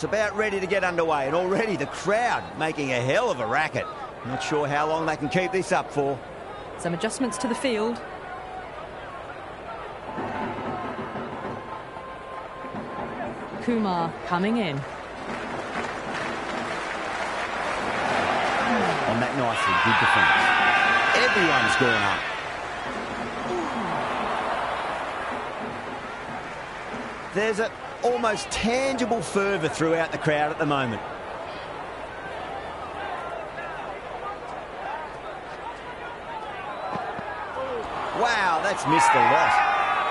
It's about ready to get underway, and already the crowd making a hell of a racket. Not sure how long they can keep this up for. Some adjustments to the field. Kumar coming in. On that nicely, good defence. Everyone's gone up. There's an almost tangible fervour throughout the crowd at the moment. Wow, that's missed a lot.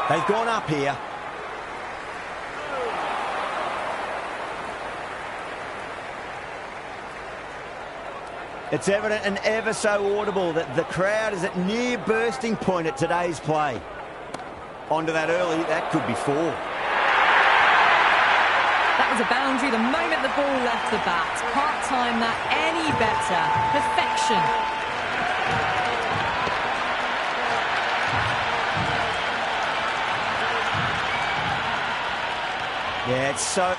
They've gone up here. It's evident and ever so audible that the crowd is at near bursting point at today's play. Onto that early, that could be 4. That was a boundary the moment the ball left the bat. Can't time that any better. Perfection. Yeah, it's so...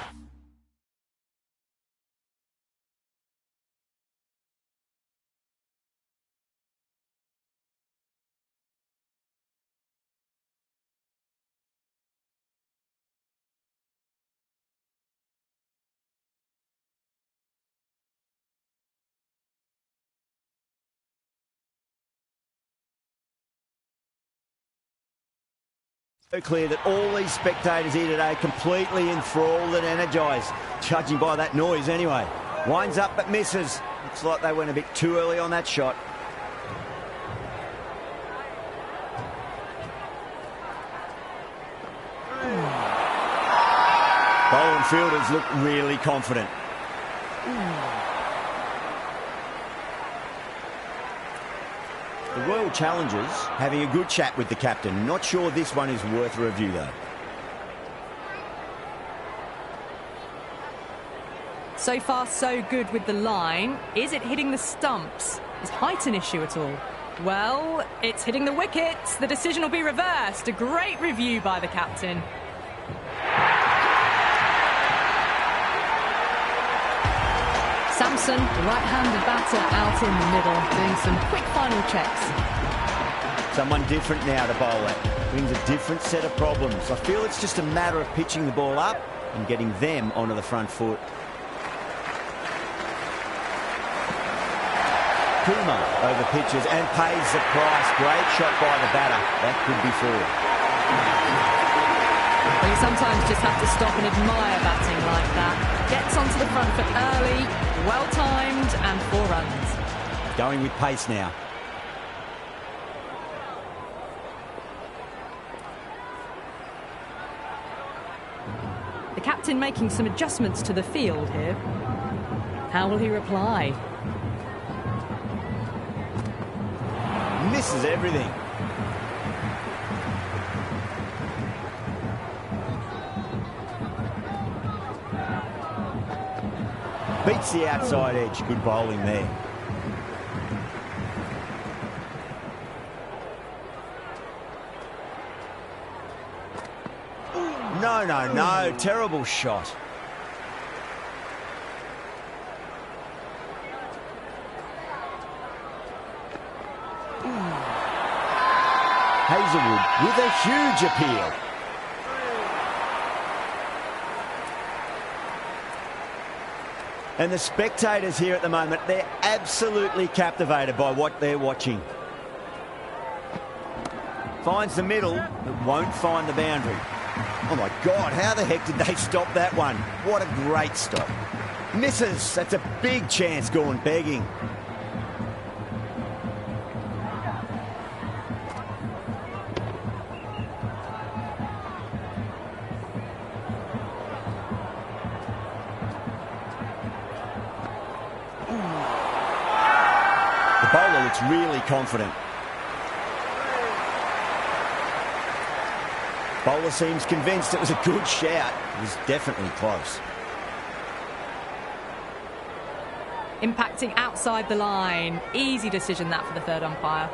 clear that all these spectators here today completely enthralled and energised, judging by that noise anyway. Winds up but misses. Looks like they went a bit too early on that shot. Bowler and fielders look really confident. The Royal Challengers having a good chat with the captain. Not sure this one is worth a review, though. So far, so good with the line. Is it hitting the stumps? Is height an issue at all? Well, it's hitting the wickets. The decision will be reversed. A great review by the captain. Samson, the right-handed batter, out in the middle, doing some quick final checks. Someone different now to bowl at. Brings a different set of problems. I feel it's just a matter of pitching the ball up and getting them onto the front foot. Kumar over pitches and pays the price. Great shot by the batter. That could be 4. Well, you sometimes just have to stop and admire batting like that. Gets onto the front foot early, well-timed, and 4 runs. Going with pace now. The captain making some adjustments to the field here. How will he reply? Misses everything. Beats the outside edge. Good bowling there. No, no, no. Terrible shot. Hazelwood with a huge appeal. And the spectators here at the moment, they're absolutely captivated by what they're watching. Finds the middle, but won't find the boundary. Oh my God, how the heck did they stop that one? What a great stop. Misses, that's a big chance gone begging. The bowler looks really confident. Bowler seems convinced it was a good shout. It was definitely close. Impacting outside the line. Easy decision that for the third umpire.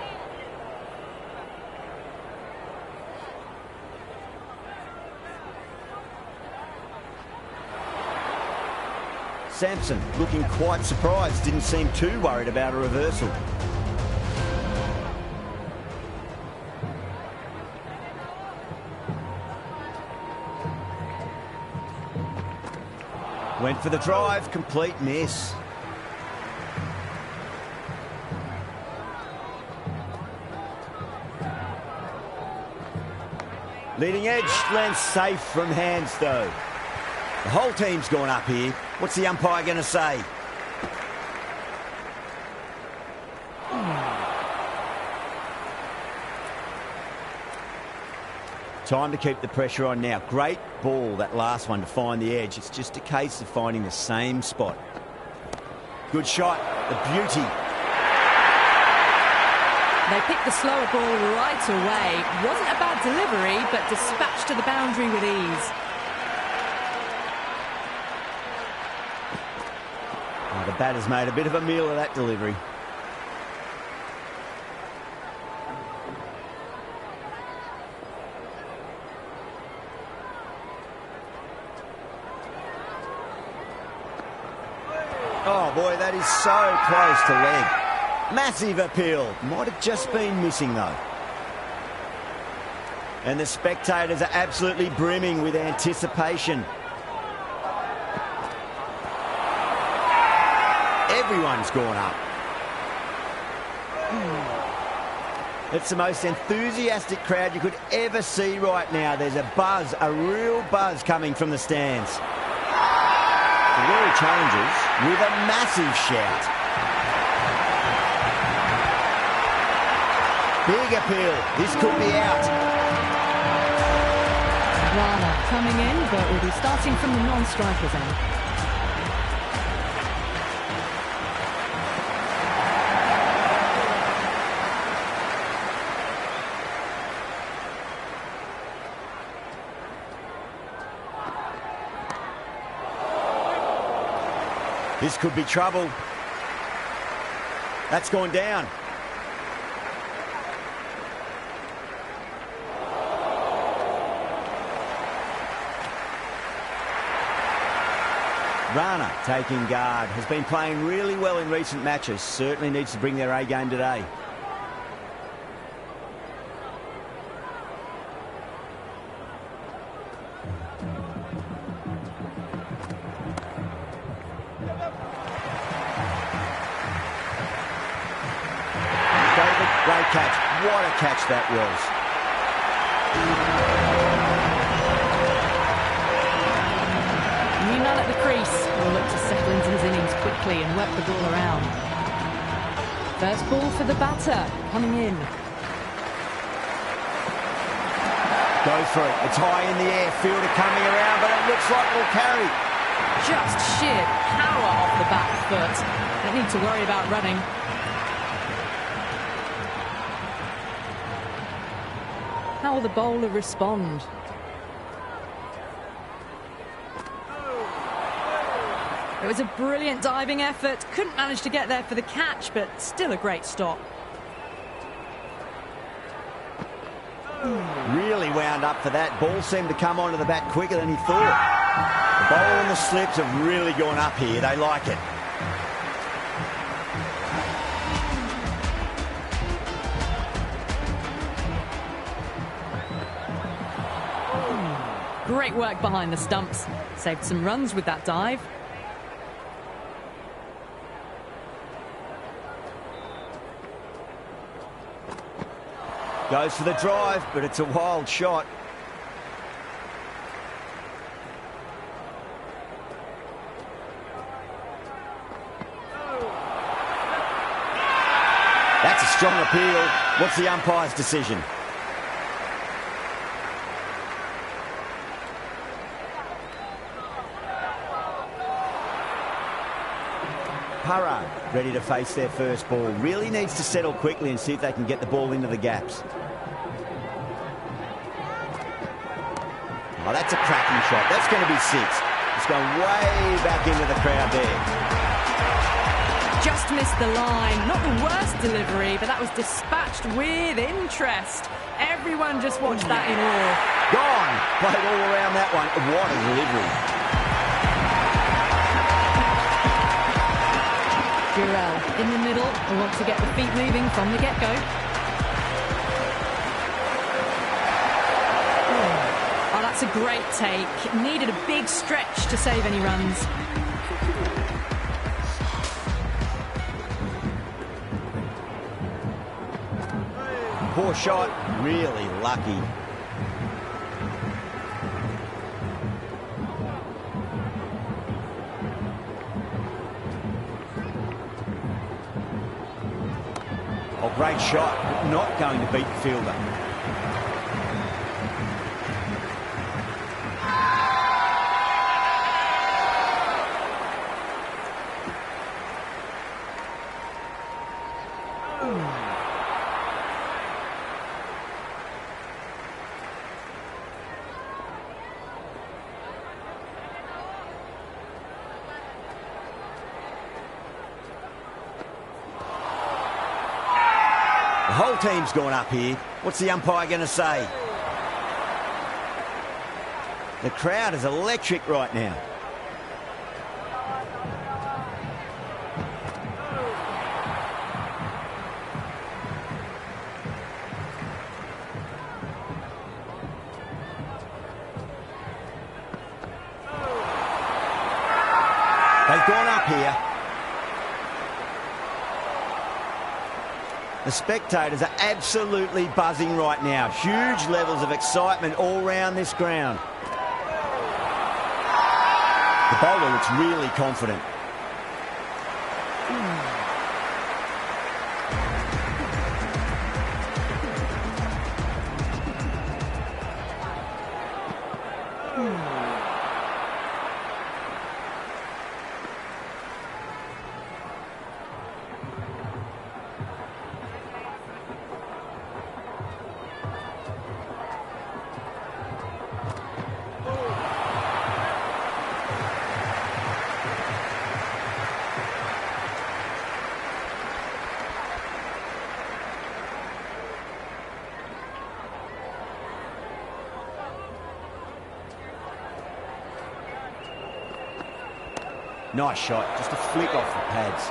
Sampson looking quite surprised, didn't seem too worried about a reversal. Went for the drive, complete miss. Leading edge lands safe from hands though. The whole team's gone up here. What's the umpire going to say? Time to keep the pressure on now. Great ball, that last one, to find the edge. It's just a case of finding the same spot. Good shot, the beauty. They picked the slower ball right away. Wasn't a bad delivery, but dispatched to the boundary with ease. Oh, the batter's made a bit of a meal of that delivery. Oh boy, that is so close to leg. Massive appeal. Might have just been missing though. And the spectators are absolutely brimming with anticipation. Everyone's gone up. It's the most enthusiastic crowd you could ever see right now. There's a buzz, a real buzz coming from the stands. The Rory challenges with a massive shout. Big appeal. This could be out. Rana coming in, but will be starting from the non-strikers end. This could be trouble. That's gone down. Rana taking guard. Has been playing really well in recent matches. Certainly needs to bring their A game today. David, great catch. What a catch that was. Newman at the crease will look to settle into his innings quickly and work the ball around. First ball for the batter, coming in. Goes for it. It's high in the air. Fielder coming around, but it looks like it'll carry. Just sheer power off the back foot. Don't need to worry about running. How will the bowler respond? It was a brilliant diving effort. Couldn't manage to get there for the catch, but still a great stop. Really wound up for that. Ball seemed to come onto the bat quicker than he thought. The bowler and the slips have really gone up here. They like it. Great work behind the stumps. Saved some runs with that dive. Goes for the drive, but it's a wild shot. That's a strong appeal. What's the umpire's decision? Para ready to face their first ball. Really needs to settle quickly and see if they can get the ball into the gaps. Oh, that's a cracking shot. That's going to be six. It's gone way back into the crowd there. Just missed the line. Not the worst delivery, but that was dispatched with interest. Everyone just watched that in awe. Gone. Played all around that one. What a delivery. Durrell in the middle. We want to get the feet moving from the get-go. Oh, that's a great take. Needed a big stretch to save any runs. Poor shot, really lucky. Oh, great shot, but not going to beat the fielder. The whole team's gone up here. What's the umpire going to say? The crowd is electric right now. They've gone up here. The spectators are absolutely buzzing right now. Huge levels of excitement all round this ground. The bowler looks really confident. Nice shot, just a flick off the pads.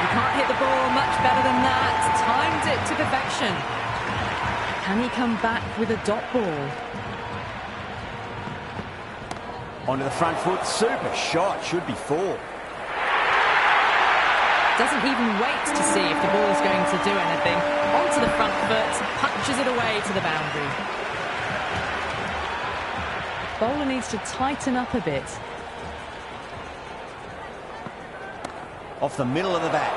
You can't hit the ball much better than that. Timed it to perfection. Can he come back with a dot ball? Onto the front foot, super shot, should be 4. Doesn't even wait to see if the ball is going to do anything. Onto the front foot, punches it away to the boundary. Bowler needs to tighten up a bit. Off the middle of the bat.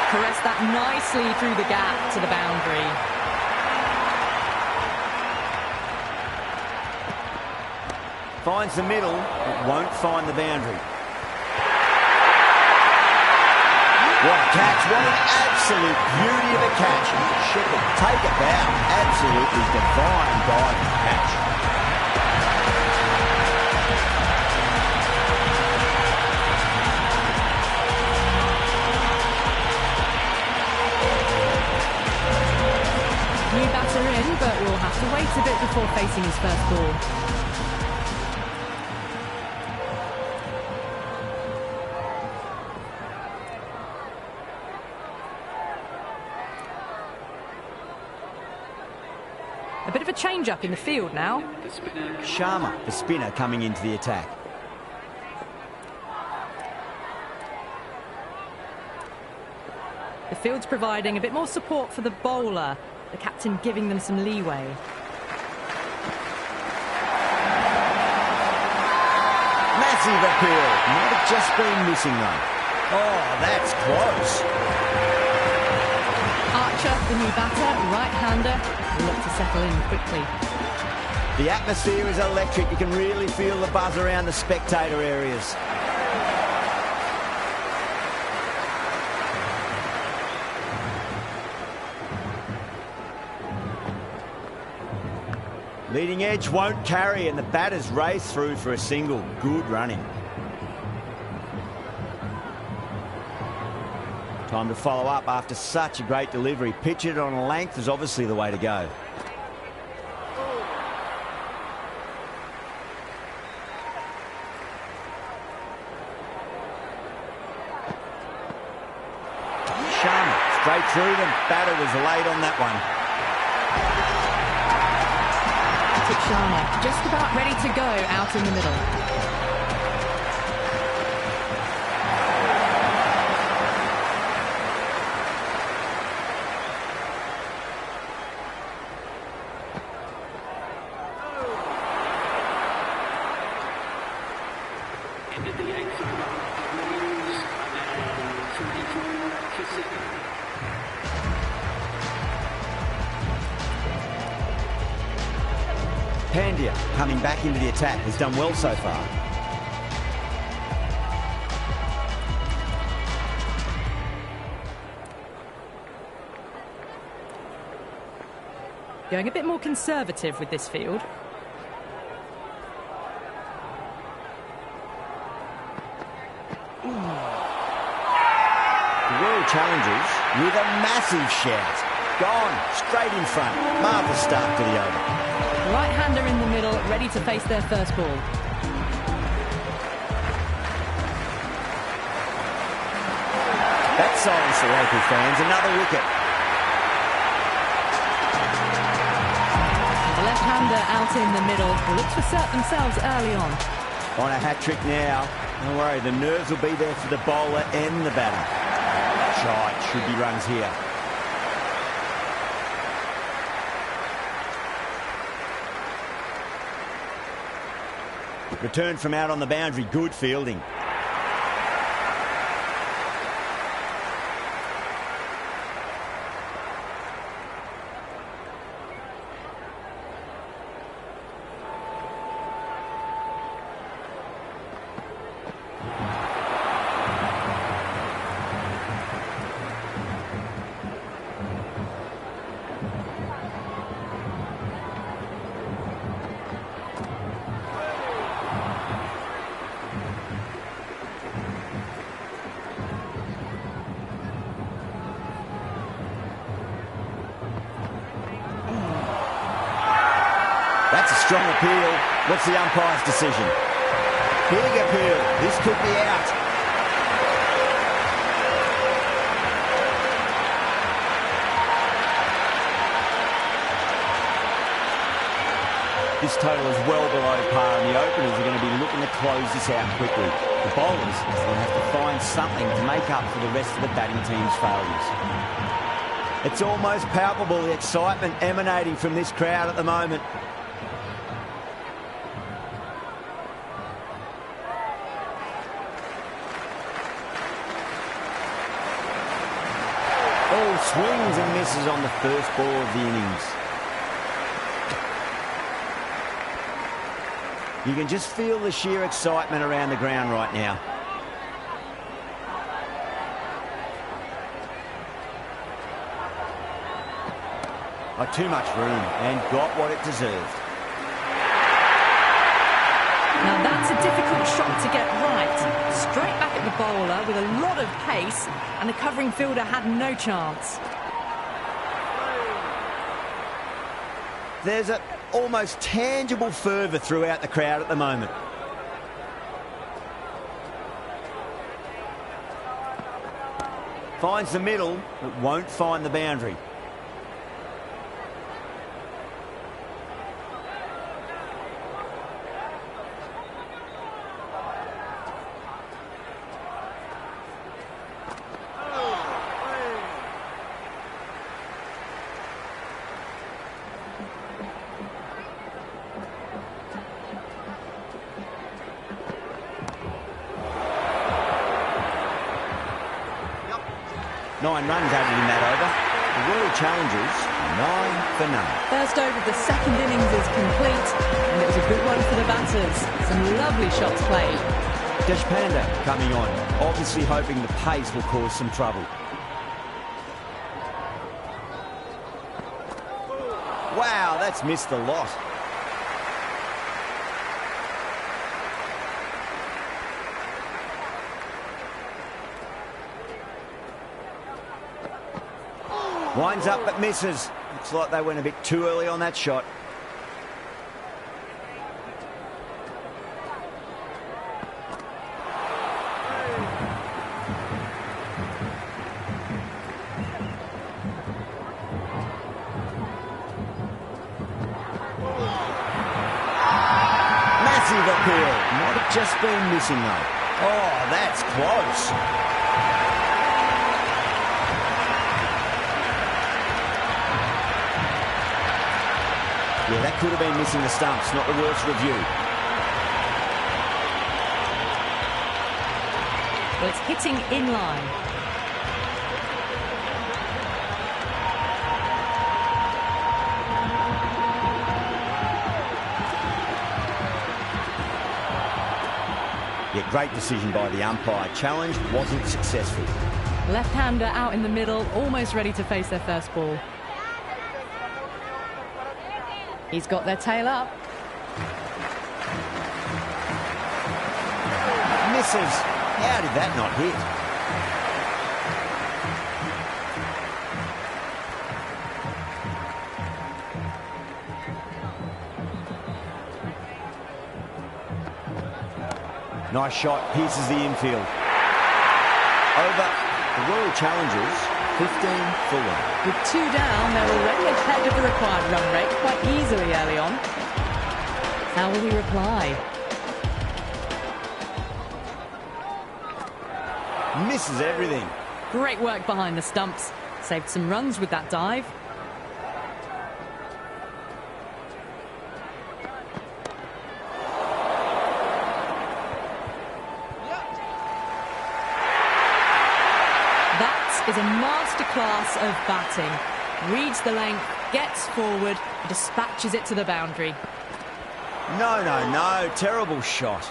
Caress that nicely through the gap to the boundary. Finds the middle, but won't find the boundary. What a catch, what an absolute beauty of a catch. Shepherd, take a bow. Absolutely divine diving catch. New batter in, but will have to wait a bit before facing his first ball. A bit of a change-up in the field now. Sharma, the spinner, coming into the attack. The field's providing a bit more support for the bowler, the captain giving them some leeway. Massive appeal. Might have just been missing though. Oh, that's close. Archer, the new batter, right-hander, will look to settle in quickly. The atmosphere is electric. You can really feel the buzz around the spectator areas. Leading edge won't carry and the batters race through for a single. Good running. Time to follow up after such a great delivery. Pitch it on a length is obviously the way to go. Straight through them. Batter was late on that one. Tikshana just about ready to go out in the middle. Pandya, coming back into the attack, has done well so far. Going a bit more conservative with this field. The Royal Challengers with a massive shout. Gone, straight in front. Martha Stark to the over. Right-hander in the middle, ready to face their first ball. That silenced the local fans. Another wicket. The left-hander out in the middle will look to assert themselves early on. On a hat-trick now. Don't worry, the nerves will be there for the bowler and the batter. Shite, should be runs here. Return from out on the boundary, good fielding. That's a strong appeal. What's the umpire's decision? Big appeal. This could be out. This total is well below par, and the openers are going to be looking to close this out quickly. The bowlers will have to find something to make up for the rest of the batting team's failures. It's almost palpable, the excitement emanating from this crowd at the moment. All swings and misses on the first ball of the innings. You can just feel the sheer excitement around the ground right now. Too much room, and got what it deserved. Now that's a difficult shot to get right. Straight back at the bowler with a lot of pace, and the covering fielder had no chance. There's an almost tangible fervour throughout the crowd at the moment. Finds the middle, but won't find the boundary. Nine runs added in that over. The Royal Challengers, 9 for none. First over of the second innings is complete, and it was a good one for the batters. Some lovely shots played. Deshpande coming on, obviously hoping the pace will cause some trouble. Wow, that's missed a lot. Winds up but misses. Looks like they went a bit too early on that shot. Massive appeal. Might have just been missing, though. Oh, that's close. Yeah, that could have been missing the stumps. Not the worst review. Well, it's hitting in line. Yeah, great decision by the umpire. Challenge wasn't successful. Left-hander out in the middle, almost ready to face their first ball. He's got their tail up. Misses. How did that not hit? Nice shot, pierces the infield. Over the Royal Challengers, 15 for 1. With 2 down, they're already ahead of the required run rate quite easily early on. How will he reply? Misses everything. Great work behind the stumps. Saved some runs with that dive. That is a masterclass of batting. Reads the length, gets forward, dispatches it to the boundary. No. Terrible shot.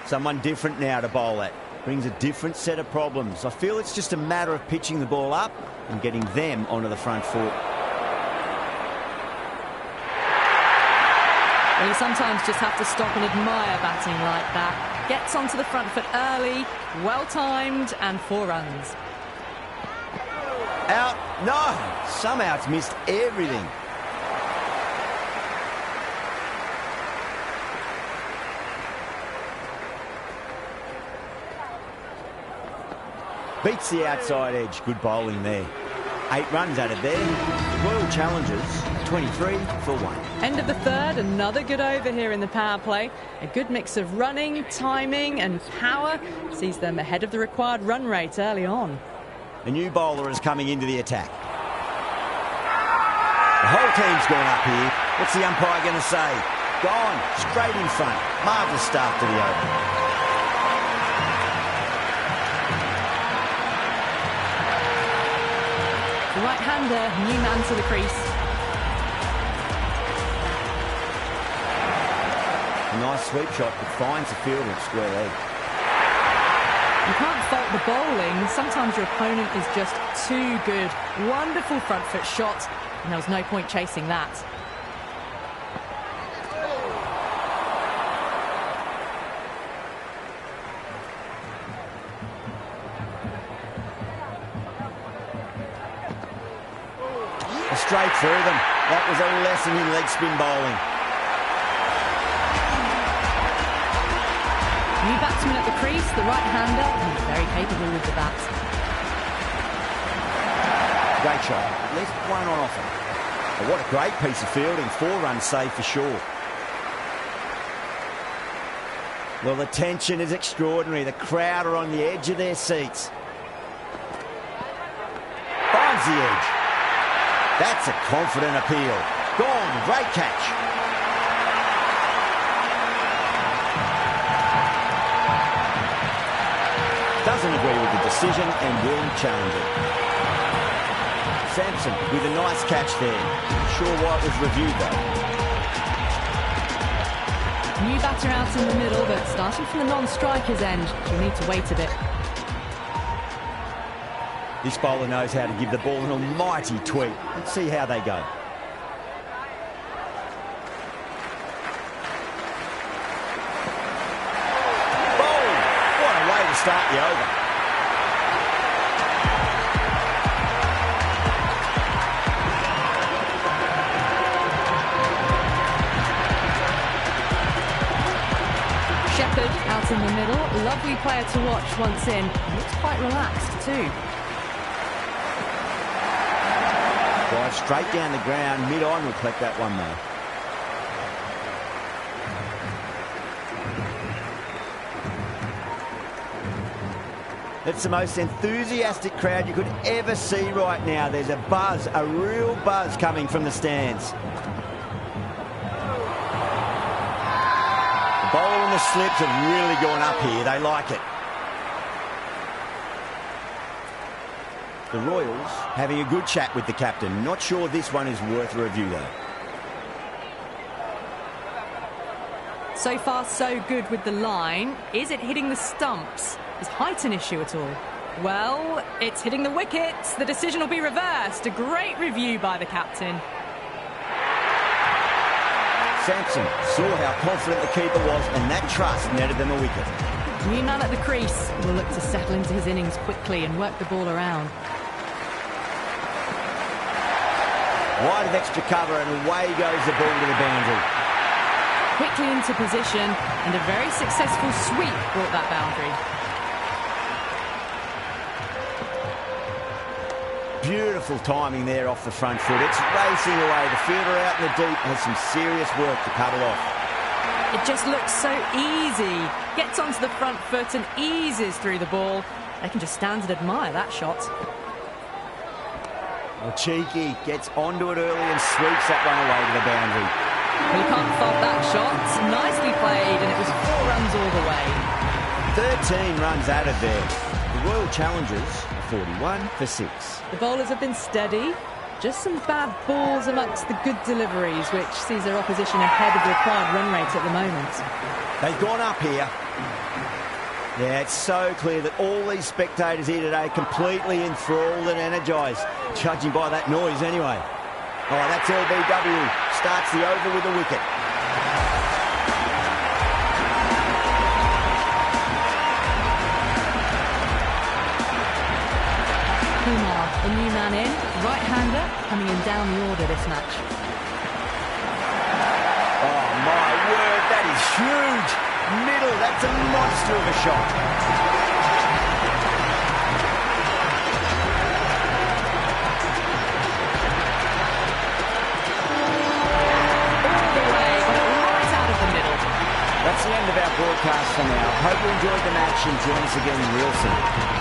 Someone different now to bowl at. Brings a different set of problems. I feel it's just a matter of pitching the ball up and getting them onto the front foot. Well, you sometimes just have to stop and admire batting like that. Gets onto the front foot early, well-timed, and 4 runs. Out. No. Somehow it's missed everything. Beats the outside edge. Good bowling there. 8 runs added there. The Royal Challengers, 23 for 1. End of the third, another good over here in the power play. A good mix of running, timing and power sees them ahead of the required run rate early on. A new bowler is coming into the attack. The whole team's gone up here. What's the umpire going to say? Gone. Straight in front. Marvellous start to the over. The right-hander, new man to the crease. A nice sweep shot that finds the field at square leg. You can't fault the bowling. Sometimes your opponent is just too good. Wonderful front foot shot, and there was no point chasing that. Straight through them. That was a lesson in leg spin bowling. New batsman at the crease, the right-hander, and he's very capable with the bat. Great shot. At least one on offer. But what a great piece of fielding. 4 runs saved for sure. Well, the tension is extraordinary. The crowd are on the edge of their seats. Finds the edge. That's a confident appeal. Gone. Great catch. Doesn't agree with the decision and will challenge it. Sampson with a nice catch there. Not sure why it was reviewed though. New batter out in the middle, but starting from the non-striker's end, you'll need to wait a bit. This bowler knows how to give the ball an almighty tweak. Let's see how they go. Bowled! What a way to start the over. Shepherd out in the middle. Lovely player to watch once in. Looks quite relaxed too. Drive straight down the ground. Mid-on will collect that one though. It's the most enthusiastic crowd you could ever see right now. There's a buzz, a real buzz coming from the stands. The bowler and the slips have really gone up here. They like it. The Royals having a good chat with the captain. Not sure this one is worth a review though. So far, so good with the line. Is it hitting the stumps? Is height an issue at all? Well, it's hitting the wickets. The decision will be reversed. A great review by the captain. Sampson saw how confident the keeper was, and that trust netted them a wicket. New man at the crease will look to settle into his innings quickly and work the ball around. Wide of extra cover, and away goes the ball to the boundary. Quickly into position, and a very successful sweep brought that boundary. Beautiful timing there off the front foot. It's racing away. The fielder out in the deep has some serious work to cut it off. It just looks so easy. Gets onto the front foot and eases through the ball. They can just stand and admire that shot. Well, Cheeky gets onto it early and sweeps that one away to the boundary. Well, you can't fault that shot. Nicely played, and it was 4 runs all the way. 13 runs added there. The Royal Challengers are 41 for 6. The bowlers have been steady. Just some bad balls amongst the good deliveries, which sees their opposition ahead of the required run rate at the moment. They've gone up here. Yeah, it's so clear that all these spectators here today completely enthralled and energised, judging by that noise anyway. Oh, that's LBW. Starts the over with a wicket. Kumar, a new man in, right-hander, coming in down the order this match. Oh, my word, that is huge. Middle, that's a monster of a shot. That's the end of our broadcast for now. Hope you enjoyed the match and join us again real soon.